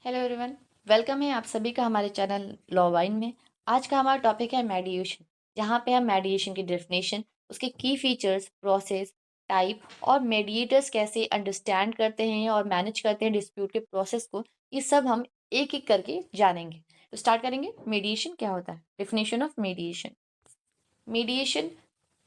Hello everyone, welcome है आप सभी का हमारे चैनल लॉ वाइन में। आज का हमारा टॉपिक है मेडिएशन, जहाँ पे हम मेडिएशन की डेफिनेशन, उसके की फीचर्स, प्रोसेस, टाइप और मेडिएटर्स कैसे अंडरस्टैंड करते हैं और मैनेज करते हैं डिस्प्यूट के प्रोसेस को, ये सब हम एक एक करके जानेंगे। तो स्टार्ट करेंगे। मेडिएशन क्या होता है? Definition of मेडिएशन। मीडिएशन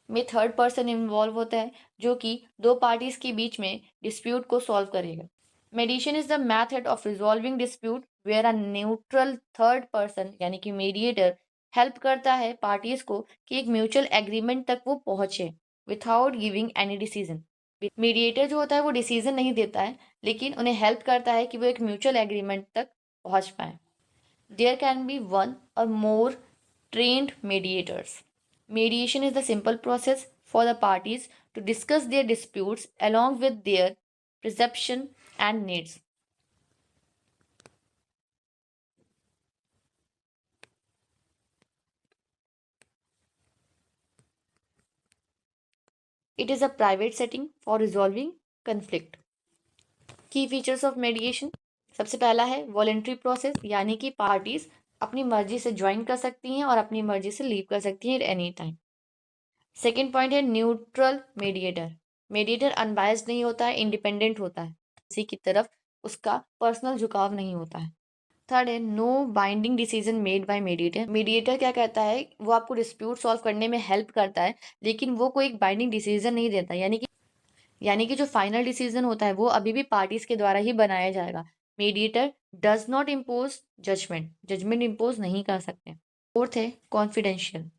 में थर्ड पर्सन इन्वॉल्व होता है जो कि दो पार्टीज के बीच में डिस्प्यूट को सॉल्व करेगा। Mediation is the method of resolving dispute where a neutral third person यानी कि मीडिएटर हेल्प करता है पार्टीज को कि एक म्यूचुअल एग्रीमेंट तक वो पहुंचे without giving any decision. Mediator जो होता है वो डिसीजन नहीं देता है, लेकिन उन्हें हेल्प करता है कि वो एक म्यूचुअल एग्रीमेंट तक पहुंच पाए। There can be one or more trained mediators. Mediation is the simple process for the parties to discuss their disputes along with their perception and needs. It is a private setting for resolving conflict. की features of मेडिएशन। सबसे पहला है voluntary process, यानी कि parties अपनी मर्जी से join कर सकती हैं और अपनी मर्जी से लीव कर सकती हैं at any time. Second point है न्यूट्रल मीडिएटर। मीडिएटर अनबायस्ड नहीं होता है, इंडिपेंडेंट होता है, किसी की तरफ उसका पर्सनल झुकाव नहीं होता है। थर्ड है no binding decision made by mediator. Mediator क्या कहता है, वो आपको डिस्प्यूट सॉल्व करने में हेल्प करता है, लेकिन वो कोई एक बाइंडिंग डिसीजन नहीं देता, यानी कि जो फाइनल डिसीजन होता है वो अभी भी पार्टीज के द्वारा ही बनाया जाएगा। Mediator does not impose judgment, judgment impose नहीं कर सकते। फोर्थ है कॉन्फिडेंशियल,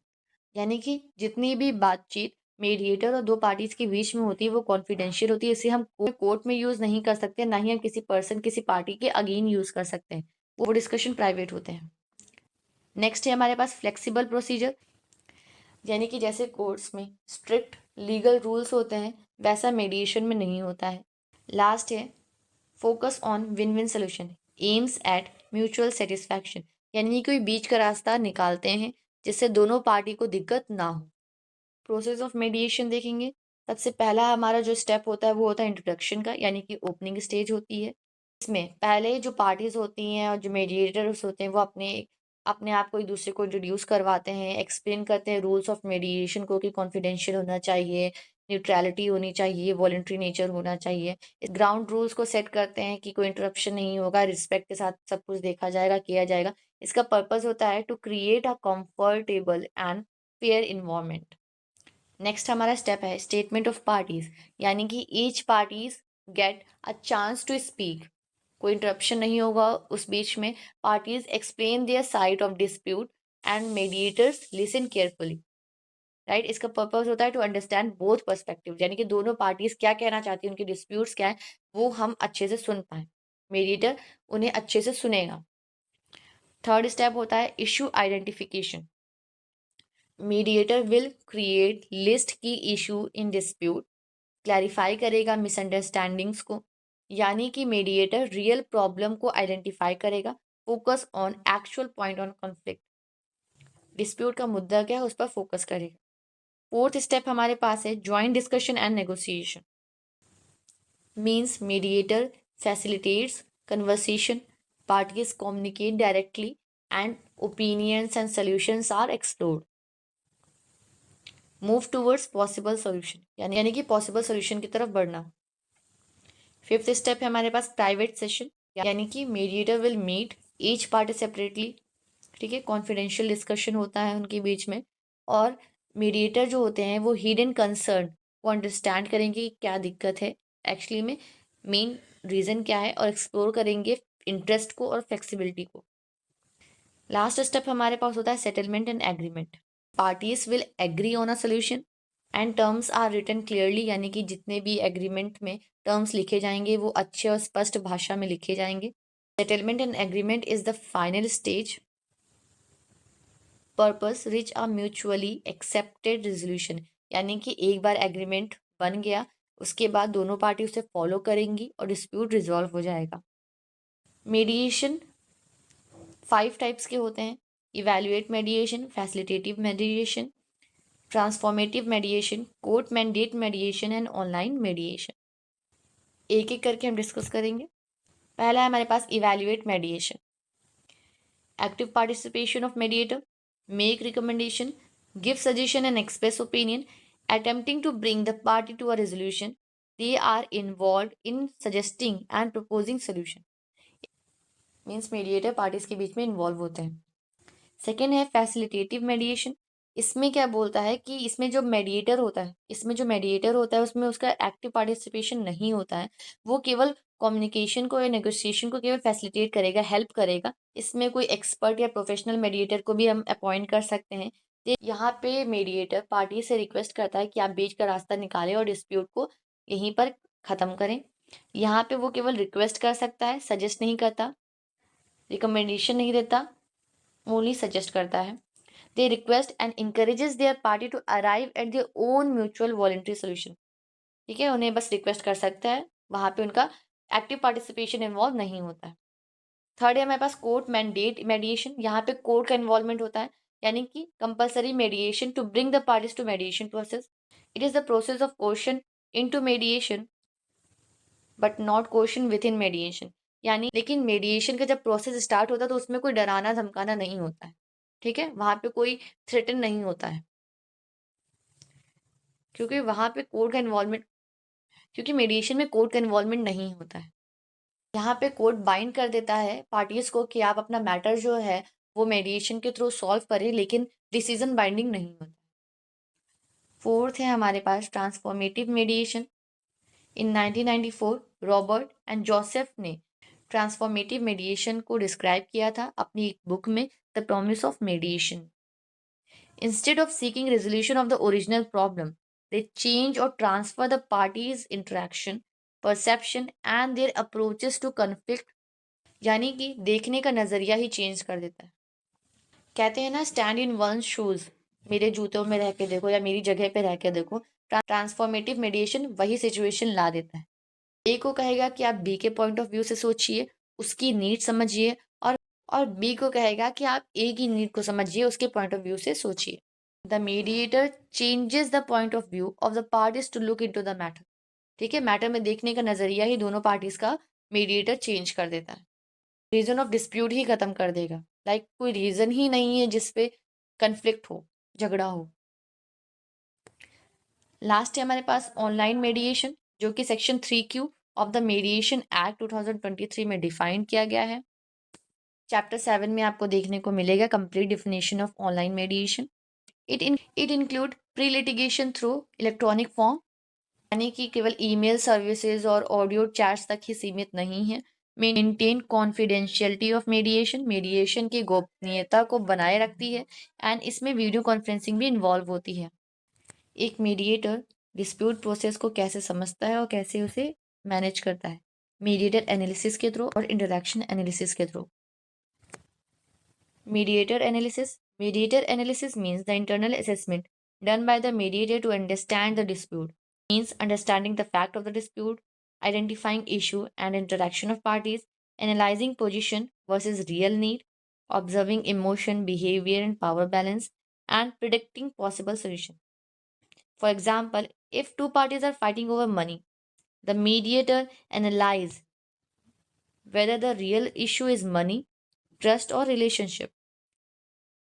यानी कि जितनी भी बातचीत मीडिएटर और दो पार्टीज के बीच में होती है वो कॉन्फिडेंशियल होती है। इसे हम कोर्ट में यूज नहीं कर सकते, ना ही हम किसी पर्सन किसी पार्टी के अगेन यूज कर सकते हैं, वो डिस्कशन प्राइवेट होते हैं। नेक्स्ट है हमारे पास फ्लेक्सिबल प्रोसीजर, यानी कि जैसे कोर्ट्स में स्ट्रिक्ट लीगल रूल्स होते हैं वैसा मीडिएशन में नहीं होता है। लास्ट है focus on win win solution, aims at mutual satisfaction, यानी कोई बीच का रास्ता निकालते हैं जिससे दोनों पार्टी को दिक्कत ना हो। प्रोसेस ऑफ मेडिएशन देखेंगे। सबसे पहला हमारा जो स्टेप होता है वो होता है इंट्रोडक्शन का, यानी कि ओपनिंग स्टेज होती है। इसमें पहले जो पार्टीज होती हैं और जो मेडिएटर्स होते हैं वो अपने अपने आप को एक दूसरे को इंट्रोड्यूस करवाते हैं, एक्सप्लेन करते हैं रूल्स ऑफ मेडिएशन को कि कॉन्फिडेंशियल होना चाहिए, न्यूट्रलिटी होनी चाहिए, वॉलंटरी नेचर होना चाहिए। इस ग्राउंड रूल्स को सेट करते हैं कि कोई इंटरप्शन नहीं होगा, रिस्पेक्ट के साथ सब कुछ देखा जाएगा, किया जाएगा। इसका पर्पज होता है to create a comfortable and fair environment. Next हमारा स्टेप है स्टेटमेंट ऑफ पार्टीज, यानी कि each parties get a chance to speak, कोई इंटरप्शन नहीं होगा उस बीच में। Parties explain their side of dispute and mediators listen carefully. Right, इसका पर्पज होता है टू अंडरस्टैंड बोथ पर्सपेक्टिव, यानी कि दोनों पार्टीज क्या कहना चाहती हैं, उनकी डिस्प्यूट्स क्या है, वो हम अच्छे से सुन पाए। मीडिएटर उन्हें अच्छे से सुनेगा। थर्ड स्टेप होता है issue identification. Mediator will create list की इशू इन डिस्प्यूट, क्लैरिफाई करेगा मिसअंडरस्टैंडिंग्स को, यानी कि मीडिएटर रियल प्रॉब्लम को आइडेंटिफाई करेगा, focus on actual point on conflict, dispute का मुद्दा क्या है उस पर फोकस करेगा। फोर्थ स्टेप हमारे पास है joint discussion and negotiation. Means mediator facilitates conversation, parties communicate directly and opinions and solutions are explored. Move towards possible solution, यानी कि पॉसिबल सॉल्यूशन की तरफ बढ़ना। फिफ्थ स्टेप है हमारे पास प्राइवेट सेशन, यानी कि mediator will meet each party separately. ठीक है, कॉन्फिडेंशियल डिस्कशन होता है उनके बीच में, और मीडिएटर जो होते हैं वो हिडन कंसर्न को अंडरस्टैंड करेंगे कि क्या दिक्कत है एक्चुअली में, मेन रीज़न क्या है, और एक्सप्लोर करेंगे इंटरेस्ट को और फ्लेक्सिबिलिटी को। लास्ट स्टेप हमारे पास होता है settlement and agreement. Parties will agree on a solution and terms are written clearly, यानी कि जितने भी एग्रीमेंट में टर्म्स लिखे जाएंगे वो अच्छे और स्पष्ट भाषा में लिखे जाएंगे। Settlement and agreement is the final stage, purpose rich a mutually accepted resolution, यानी कि एक बार एग्रीमेंट बन गया उसके बाद दोनों पार्टी उसे फॉलो करेंगी और डिस्प्यूट रिजॉल्व हो जाएगा। मीडिएशन 5 टाइप्स के होते हैं: evaluate mediation, facilitative mediation, transformative mediation, court mandate mediation and online mediation. एक एक करके हम डिस्कस करेंगे। पहला है हमारे पास evaluate mediation, active participation of mediator, make recommendation, give suggestion and express opinion, attempting to bring the party to a resolution. They are involved in suggesting and proposing solution. Means mediator parties के बीच में involve होते हैं। Second है facilitative मेडिएशन। इसमें क्या बोलता है कि इसमें जो मेडिएटर होता है उसमें उसका एक्टिव पार्टिसिपेशन नहीं होता है, वो केवल कम्युनिकेशन को या नेगोशिएशन को केवल फैसिलिटेट करेगा, हेल्प करेगा। इसमें कोई एक्सपर्ट या प्रोफेशनल मेडिएटर को भी हम अपॉइंट कर सकते हैं। यहाँ पे मेडिएटर पार्टी से रिक्वेस्ट करता है कि आप बीच का रास्ता निकालें और डिस्प्यूट को यहीं पर ख़त्म करें। यहाँ पे वो केवल रिक्वेस्ट कर सकता है, सजेस्ट नहीं करता, रिकमेंडेशन नहीं देता, ओनली सजेस्ट करता है। They request and encourages their party to arrive at their own mutual voluntary solution. ठीक है, उन्हें बस रिक्वेस्ट कर सकता है, वहाँ पे उनका एक्टिव पार्टिसिपेशन इन्वॉल्व नहीं होता है। थर्ड है हमारे पास कोर्ट मैंडेट मेडिएशन। यहाँ पे कोर्ट का इन्वॉल्वमेंट होता है, यानी कि compulsory mediation to bring the parties to mediation process. It is the process of question into mediation but not question within mediation. यानी लेकिन मेडिएशन का जब प्रोसेस स्टार्ट होता है तो उसमें कोई डराना धमकाना नहीं होता है। ठीक है, वहाँ पे कोई थ्रेटन नहीं होता है, क्योंकि वहाँ पे कोर्ट का इन्वॉल्वमेंट, क्योंकि मेडिएशन में कोर्ट का इन्वॉल्वमेंट नहीं होता है। यहाँ पे कोर्ट बाइंड कर देता है पार्टीज को कि आप अपना मैटर जो है वो मेडिएशन के थ्रू सॉल्व करें, लेकिन डिसीजन बाइंडिंग नहीं होता। फोर्थ है हमारे पास transformative mediation. In 1994 Robert and Joseph ने ट्रांसफॉर्मेटिव मेडिएशन को डिस्क्राइब किया था अपनी एक बुक में, the promise of mediation. Instead of seeking resolution of the original problem, they change or transfer the parties interaction, perception and their approaches to conflict. यानी कि देखने का नज़रिया ही चेंज कर देता है। कहते हैं ना, स्टैंड इन वन शूज़, मेरे जूतों में रह के देखो या मेरी जगह पे रह के देखो। ट्रांसफॉर्मेटिव मेडिएशन वही सिचुएशन ला देता है। ए को कहेगा कि आप बी के पॉइंट ऑफ व्यू से सोचिए, उसकी नीड समझिए, और बी को कहेगा कि आप ए की नीड को समझिए, उसके पॉइंट ऑफ व्यू से सोचिए। The mediator changes the point of view of the parties to look into the matter. ठीक है, मैटर में देखने का नज़रिया ही दोनों पार्टीज का मीडिएटर चेंज कर देता है, रीजन ऑफ डिस्प्यूट ही खत्म कर देगा। लाइक कोई रीजन ही नहीं है जिसपे कन्फ्लिक्ट हो, झगड़ा हो। लास्ट है हमारे पास ऑनलाइन मेडिएशन, जो कि section 3Q of the मेडिएशन act 2023 में डिफाइन किया गया है। चैप्टर 7 में आपको देखने को मिलेगा complete definition of online मेडिएशन। It include pre litigation through electronic form, यानी कि केवल ईमेल सर्विसेज और ऑडियो चैट्स तक ही सीमित नहीं है। मेंटेन कॉन्फिडेंशियलिटी ऑफ मेडिएशन, मेडिएशन की गोपनीयता को बनाए रखती है, एंड इसमें वीडियो कॉन्फ्रेंसिंग भी इन्वॉल्व होती है। एक मीडिएटर डिस्प्यूट प्रोसेस को कैसे समझता है और कैसे उसे मैनेज करता है, मीडिएटर एनालिसिस के थ्रू और इंटरैक्शन एनालिसिस के through. Mediator analysis. Mediator analysis means the internal assessment done by the mediator to understand the dispute. Means understanding the fact of the dispute, identifying issue and interaction of parties, analyzing position versus real need, observing emotion, behavior and power balance, and predicting possible solution. For example, if two parties are fighting over money, the mediator analyzes whether the real issue is money, trust or relationship.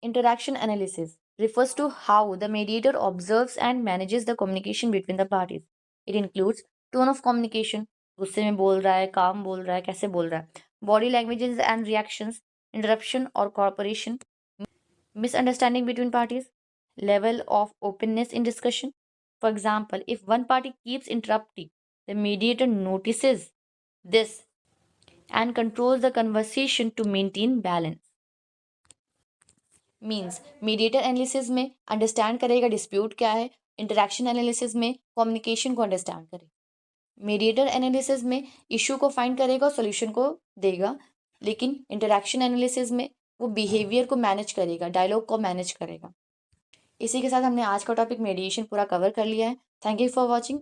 Interaction analysis refers to how the mediator observes and manages the communication between the parties. It includes tone of communication, गुस्से में बोल रहा है, काम बोल रहा है, कैसे बोल रहा है, body languages and reactions, interruption or cooperation, misunderstanding between parties, level of openness in discussion. For example, if one party keeps interrupting, the mediator notices this and controls the conversation to maintain balance. Means mediator analysis में understand करेगा dispute क्या है, interaction analysis में communication को understand करेगा, mediator analysis में issue को find करेगा और सोल्यूशन को देगा, लेकिन इंटरैक्शन एनालिसिस में वो बिहेवियर को मैनेज करेगा, डायलॉग को मैनेज करेगा। इसी के साथ हमने आज का टॉपिक मेडिएशन पूरा कवर कर लिया है। Thank you for watching.